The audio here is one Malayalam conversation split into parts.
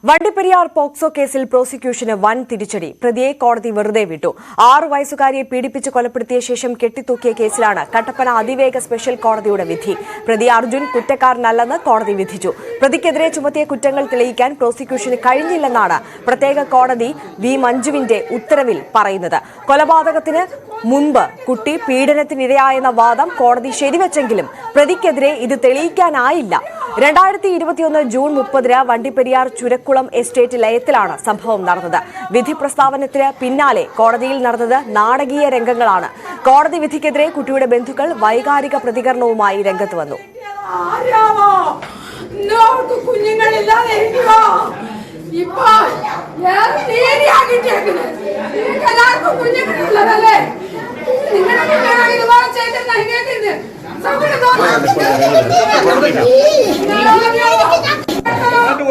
വണ്ടിപ്പെരിയാർ പോക്സോ കേസിൽ പ്രോസിക്യൂഷന് വൻ തിരിച്ചടി. പ്രതിയെ കോടതി വെറുതെ വിട്ടു. 6 വയസ്സുകാരിയെ പീഡിപ്പിച്ച് കൊലപ്പെടുത്തിയ ശേഷം കെട്ടിത്തൂക്കിയ കേസിലാണ് കട്ടപ്പന അതിവേഗ സ്പെഷ്യൽ കോടതിയുടെ വിധി. പ്രതി അർജുൻ കുറ്റക്കാരനല്ലെന്ന് കോടതി വിധിച്ചു. പ്രതിക്കെതിരെ ചുമത്തിയ കുറ്റങ്ങൾ തെളിയിക്കാൻ പ്രോസിക്യൂഷന് കഴിഞ്ഞില്ലെന്നാണ് പ്രത്യേക കോടതി വി മഞ്ജുവിന്റെ ഉത്തരവിൽ പറയുന്നത്. കൊലപാതകത്തിന് മുൻപ് കുട്ടി പീഡനത്തിനിരയായെന്ന വാദം കോടതി ശരിവെച്ചെങ്കിലും പ്രതിക്കെതിരെ ഇത് തെളിയിക്കാനായില്ല. 2021 ജൂൺ 30 വണ്ടിപ്പെരിയാർ ചുരക്കുളം എസ്റ്റേറ്റ് ലയത്തിലാണ് സംഭവം നടന്നത്. വിധി പ്രസ്താവനത്തിന് പിന്നാലെ കോടതിയിൽ നടന്നത് നാടകീയ രംഗങ്ങളാണ്. കോടതി വിധിക്കെതിരെ കുട്ടിയുടെ ബന്ധുക്കൾ വൈകാരിക പ്രതികരണവുമായി രംഗത്ത് വന്നു.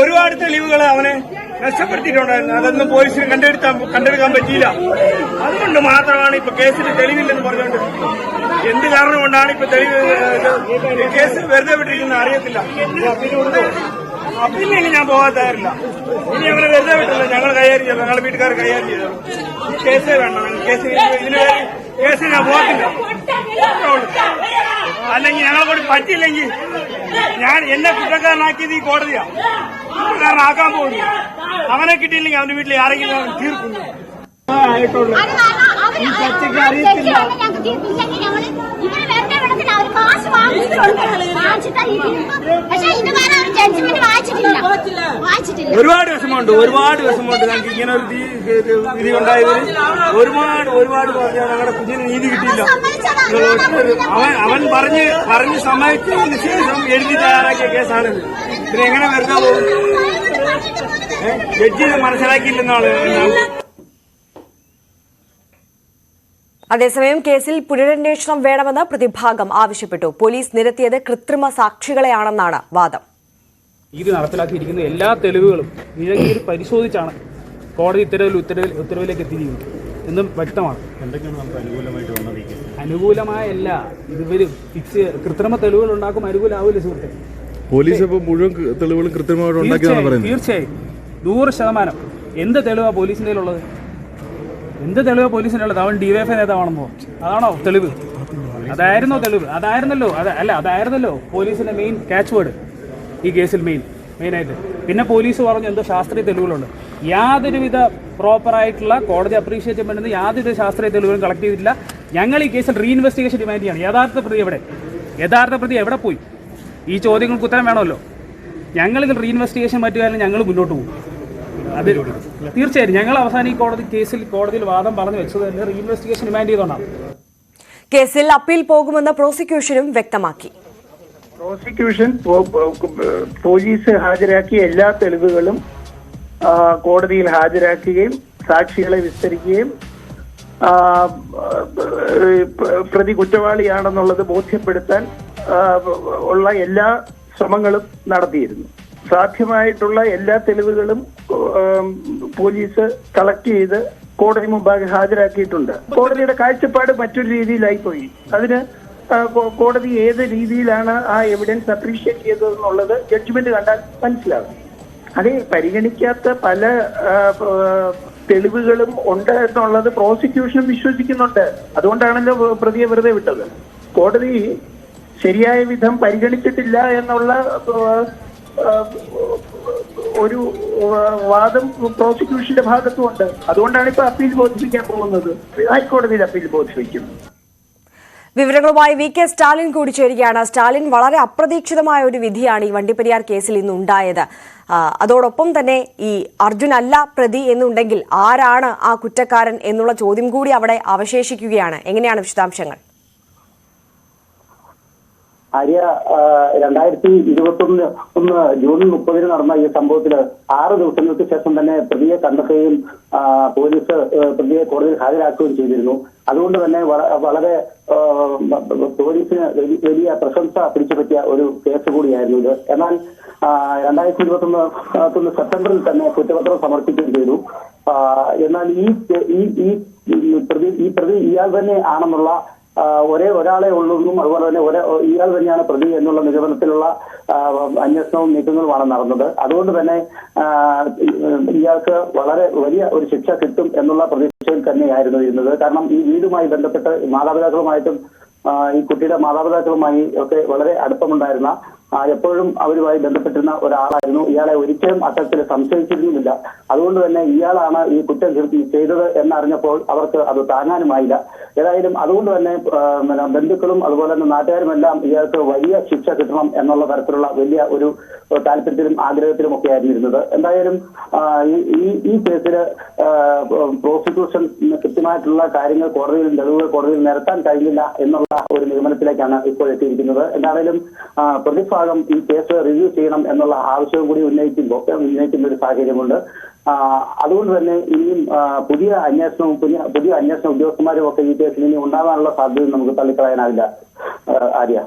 ഒരുപാട് തെളിവുകൾ അവനെ നഷ്ടപ്പെടുത്തിയിട്ടുണ്ടായിരുന്നു. അതൊന്നും പോലീസിന് കണ്ടെടുക്കാൻ പറ്റിയില്ല. അതുകൊണ്ട് മാത്രമാണ് ഇപ്പൊ കേസിൽ തെളിവില്ലെന്ന് പറഞ്ഞുകൊണ്ട് എന്ത് കാരണം കൊണ്ടാണ് ഇപ്പൊ തെളിവ് കേസ് വെറുതെ വിട്ടിരിക്കുന്നത് അറിയത്തില്ല. അപ്പീലിന് ഞാൻ പോകാൻ തയ്യാറില്ല. ഇനി അവനെ വെറുതെ വിട്ടില്ല. ഞങ്ങൾ കൈകാര്യം ചെയ്തു, ഞങ്ങളുടെ വീട്ടുകാർ കൈകാര്യം ചെയ്തു. ഈ കേസേ വേണം. കേസിന് ഞാൻ പോകത്തില്ല. അല്ലെങ്കിൽ ഞങ്ങളെ കൊണ്ട് പറ്റില്ലെങ്കിൽ ഞാൻ എന്നെ കുറ്റക്കാരനാക്കിയത് ഈ കോടതിയാണ്. കുറ്റക്കാരനാക്കാൻ പോകുന്നു. അവനെ കിട്ടിയില്ലെങ്കിൽ അവന്റെ വീട്ടിൽ ആരെങ്കിലും തീർക്കുന്നു. ഈ ചർച്ചയ്ക്ക് അറിയത്തില്ല. ഒരുപാട് വിഷമമുണ്ട്. ഞങ്ങൾക്ക് ഇങ്ങനെ ഒരു വിധി ഉണ്ടായതിൽ ഒരുപാട് പറഞ്ഞാൽ ഞങ്ങളുടെ കുഞ്ഞിന് നീതി കിട്ടിയില്ല. അവൻ പറഞ്ഞ് സമ്മതിച്ചതിന് ശേഷം എഴുതി തയ്യാറാക്കിയ കേസാണിത്. ഇതിനെങ്ങനെ വെറുതെ പോകും? ജഡ്ജി മനസ്സിലാക്കിയില്ലെന്നാണ്. അതേസമയം കേസിൽ പുനരന്വേഷണം വേണമെന്ന് പ്രതിഭാഗം ആവശ്യപ്പെട്ടു. പോലീസ് നിരത്തിയത് കൃത്രിമ സാക്ഷികളെയാണെന്നാണ് വാദം. ഇത് നടപ്പിലാക്കിയിരിക്കുന്ന എല്ലാ തെളിവുകളും നിഴൽ പരിശോധിച്ചാണ് കോടതി ഉത്തരവിലേക്ക് എത്തിയിരിക്കുന്നത് എന്നും വ്യക്തമാണ്. എന്തൊക്കെയാണ് നമുക്ക് അനുകൂലമായിട്ട് വന്നിരിക്കുന്നത്? അനുകൂലമായല്ല, ഇതുവരും കൃത്രിമ തെളിവുകൾ ഉണ്ടാക്കും. അനുകൂലമാവില്ല സുഹൃത്തെ. പോലീസ് ഇപ്പോൾ മുഴുവൻ തെളിവുകളും കൃത്യമായിട്ട് ഉണ്ടാക്കിയാണ് പറയുന്നത്. തീർച്ചയായും 100%. എന്ത് തെളിവാണ് പോലീസിൻ്റെ ഉള്ളത്? എന്ത് തെളിവ് പോലീസിൻ്റെ ഉള്ളത്? അവൻ ഡിവൈഎഫ്ഐ നേതാവാണെന്നോ? അതാണോ തെളിവ്? അതായിരുന്നല്ലോ പോലീസിന്റെ മെയിൻ ക്യാച്ച് വേർഡ് ഈ കേസിൽ മെയിനായിട്ട്. പിന്നെ പോലീസ് പറഞ്ഞു എന്തോ ശാസ്ത്രീയ തെളിവുകളുണ്ട്. യാതൊരുവിധ പ്രോപ്പറായിട്ടുള്ള കോടതി അപ്രീഷിയേറ്റ് ചെയ്യുന്ന യാതൊരു ശാസ്ത്രീയ തെളിവുകളും കളക്ട് ചെയ്തിട്ടില്ല. ഞങ്ങൾ ഈ കേസിൽ റീഇൻവെസ്റ്റിഗേഷൻ ഡിമാൻഡ് ചെയ്യാണ്. യഥാർത്ഥ പ്രതി എവിടെ പോയി? ഈ ചോദ്യങ്ങൾക്ക് ഉത്തരം വേണമല്ലോ. ഞങ്ങളിതിൽ റീഇൻവെസ്റ്റിഗേഷൻ പറ്റുകയാണെങ്കിൽ ഞങ്ങൾ മുന്നോട്ട് പോകും. അത് തീർച്ചയായും ഞങ്ങൾ അവസാനം ഈ കോടതിയിൽ വാദം പറഞ്ഞു വെച്ചത് തന്നെ റീഇൻവെസ്റ്റിഗേഷൻ ഡിമാൻഡ് ചെയ്തുകൊണ്ടാണ്. കേസിൽ അപ്പീൽ പോകുമെന്ന് പ്രോസിക്യൂഷനും വ്യക്തമാക്കി. പ്രോസിക്യൂഷൻ പോലീസ് ഹാജരാക്കിയ എല്ലാ തെളിവുകളും കോടതിയിൽ ഹാജരാക്കുകയും സാക്ഷികളെ വിസ്തരിക്കുകയും പ്രതി കുറ്റവാളിയാണെന്നുള്ളത് ബോധ്യപ്പെടുത്താൻ ഉള്ള എല്ലാ ശ്രമങ്ങളും നടത്തിയിരുന്നു. സാധ്യമായിട്ടുള്ള എല്ലാ തെളിവുകളും പോലീസ് കളക്ട് ചെയ്ത് കോടതി മുമ്പാകെ ഹാജരാക്കിയിട്ടുണ്ട്. കോടതിയുടെ കാഴ്ചപ്പാട് മറ്റൊരു രീതിയിലായി പോയി. അതിന് കോടതി ഏത് രീതിയിലാണ് ആ എവിഡൻസ് അപ്രീഷിയേറ്റ് ചെയ്തതെന്നുള്ളത് ജഡ്ജ്മെന്റ് കണ്ടാൽ മനസ്സിലാകും. അത് പരിഗണിക്കാത്ത പല തെളിവുകളും ഉണ്ട് എന്നുള്ളത് പ്രോസിക്യൂഷനും വിശ്വസിക്കുന്നുണ്ട്. അതുകൊണ്ടാണല്ലോ പ്രതിയെ വെറുതെ വിട്ടത്. കോടതി ശരിയായ വിധം പരിഗണിച്ചിട്ടില്ല എന്നുള്ള ഒരു വാദം പ്രോസിക്യൂഷന്റെ ഭാഗത്തുമുണ്ട്. അതുകൊണ്ടാണ് ഇപ്പൊ അപ്പീൽ ബോധിപ്പിക്കാൻ പോകുന്നത്. ഹൈക്കോടതിയിൽ അപ്പീൽ ബോധിപ്പിക്കും. വിവരങ്ങളുമായി വി കെ സ്റ്റാലിൻ കൂടി ചേരുകയാണ്. സ്റ്റാലിൻ, വളരെ അപ്രതീക്ഷിതമായ ഒരു വിധിയാണ് ഈ വണ്ടിപ്പെരിയാർ കേസിൽ ഇന്ന് ഉണ്ടായത്. അതോടൊപ്പം തന്നെ ഈ അർജുൻ അല്ല പ്രതി എന്നുണ്ടെങ്കിൽ ആരാണ് ആ കുറ്റക്കാരൻ എന്നുള്ള ചോദ്യം കൂടി അവിടെ അവശേഷിക്കുകയാണ്. എങ്ങനെയാണ് വിശദാംശങ്ങൾ? ആര്യ, 2021 ജൂൺ 30 നടന്ന ഈ സംഭവത്തിൽ 6 ദിവസങ്ങൾക്ക് ശേഷം തന്നെ പ്രതിയെ കണ്ടെത്തുകയും പോലീസ് പ്രതിയെ കോടതിയിൽ ഹാജരാക്കുകയും ചെയ്തിരുന്നു. അതുകൊണ്ട് തന്നെ വളരെ പോലീസിന് വലിയ പ്രശംസ പിടിച്ചുപറ്റിയ ഒരു കേസ് കൂടിയായിരുന്നു ഇത്. എന്നാൽ 2021 സെപ്റ്റംബറിൽ തന്നെ കുറ്റപത്രം സമർപ്പിക്കുകയും ചെയ്തു. എന്നാൽ ഈ പ്രതി ഇയാൾ തന്നെ ആണെന്നുള്ള ഒരാളെ ഉള്ളൂന്നും അതുപോലെ തന്നെ ഇയാൾ തന്നെയാണ് പ്രതി എന്നുള്ള നിഗമനത്തിലുള്ള അന്വേഷണവും നീക്കങ്ങളുമാണ് നടന്നത്. അതുകൊണ്ട് തന്നെ ഇയാൾക്ക് വളരെ വലിയ ഒരു ശിക്ഷ കിട്ടും എന്നുള്ള പ്രതീക്ഷയിൽ തന്നെയായിരുന്നു ഇരുന്നത്. കാരണം ഈ വീടുമായി ബന്ധപ്പെട്ട് മാതാപിതാക്കളുമായിട്ടും ഈ കുട്ടിയുടെ മാതാപിതാക്കളുമായി ഒക്കെ വളരെ അടുപ്പമുണ്ടായിരുന്ന, എപ്പോഴും അവരുമായി ബന്ധപ്പെട്ടിരുന്ന ഒരാളായിരുന്നു. ഇയാളെ ഒരിക്കലും അത്തരത്തിൽ സംശയിച്ചിരുന്നുമില്ല. അതുകൊണ്ട് തന്നെ ഇയാളാണ് ഈ കുറ്റം ചെയ്തത് എന്നറിഞ്ഞപ്പോൾ അവർക്ക് അത് താങ്ങാനുമായില്ല. ഏതായാലും അതുകൊണ്ട് തന്നെ ബന്ധുക്കളും അതുപോലെ തന്നെ നാട്ടുകാരുമെല്ലാം ഇയാൾക്ക് വലിയ ശിക്ഷ കിട്ടണം എന്നുള്ള തരത്തിലുള്ള വലിയ ഒരു താല്പര്യത്തിലും ആഗ്രഹത്തിലും ഒക്കെ ആയിരുന്നു ഇരുന്നത്. എന്തായാലും ഈ കേസിൽ പ്രോസിക്യൂഷൻ കൃത്യമായിട്ടുള്ള കാര്യങ്ങൾ തെളിവുകൾ കോടതിയിൽ നിരത്താൻ കഴിഞ്ഞില്ല എന്നുള്ള ഒരു നിഗമനത്തിലേക്കാണ് ഇപ്പോൾ എത്തിയിരിക്കുന്നത്. എന്തായാലും പ്രതിഭാഗം ഈ കേസ് റിവ്യൂ ചെയ്യണം എന്നുള്ള ആവശ്യവും കൂടി ഉന്നയിക്കുന്ന ഒരു സാഹചര്യമുണ്ട്. അതുകൊണ്ട് തന്നെ ഇനിയും പുതിയ അന്വേഷണ ഉദ്യോഗസ്ഥന്മാരും ഒക്കെ ഈ കേസിൽ ഇനി ഉണ്ടാകാനുള്ള സാധ്യത നമുക്ക് തള്ളിക്കളയാനാവില്ല. ആര്യ.